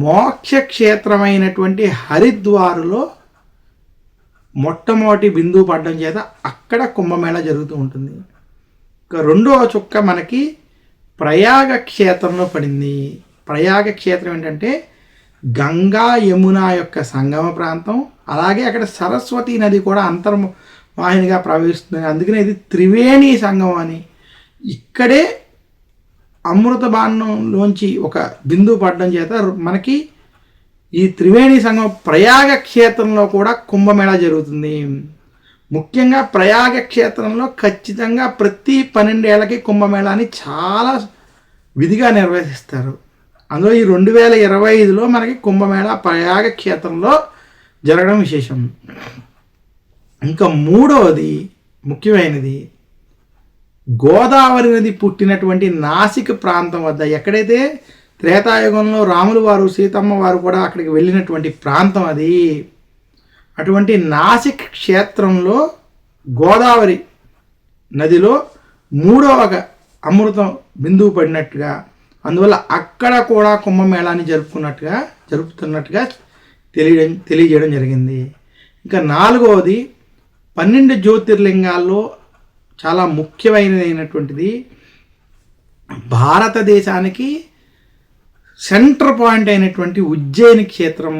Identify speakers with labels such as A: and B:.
A: మోక్ష క్షేత్రమైనటువంటి హరిద్వారులో మొట్టమొదటి బిందువు పడడం చేత అక్కడ కుంభమేళా జరుగుతూ ఉంటుంది. ఇక రెండవ చుక్క మనకి ప్రయాగ క్షేత్రంలో పడింది. ప్రయాగ క్షేత్రం ఏంటంటే గంగా యమున యొక్క సంగమ ప్రాంతం, అలాగే అక్కడ సరస్వతి నది కూడా అంతర్వాహినిగా ప్రవహిస్తుంది. అందుకనే ఇది త్రివేణి సంగమం అని. ఇక్కడే అమృత బాణంలోంచి ఒక బిందువు పడడం చేత మనకి ఈ త్రివేణి సంగమం ప్రయాగ క్షేత్రంలో కూడా కుంభమేళా జరుగుతుంది. ముఖ్యంగా ప్రయాగ క్షేత్రంలో ఖచ్చితంగా ప్రతి 12 ఏళ్ళకి కుంభమేళాని చాలా విధిగా నిర్వహిస్తారు. అందులో ఈ 2025లో మనకి కుంభమేళా ప్రయాగ క్షేత్రంలో జరగడం విశేషం. ఇంకా మూడవది ముఖ్యమైనది, గోదావరి నది పుట్టినటువంటి నాసిక్ ప్రాంతం వద్ద, ఎక్కడైతే త్రేతాయుగంలో రాములు వారు సీతమ్మ వారు కూడా అక్కడికి వెళ్ళినటువంటి ప్రాంతం అది. అటువంటి నాసిక్ క్షేత్రంలో గోదావరి నదిలో మూడవ అమృతం బిందువు పడినట్టుగా, అందువల్ల అక్కడ కూడా కుంభమేళాన్ని జరుపుతున్నట్టుగా తెలియజేయడం జరిగింది. ఇంకా నాలుగవది 12 జ్యోతిర్లింగాల్లో చాలా ముఖ్యమైనటువంటిది, భారతదేశానికి సెంటర్ పాయింట్ అయినటువంటి ఉజ్జయిని క్షేత్రం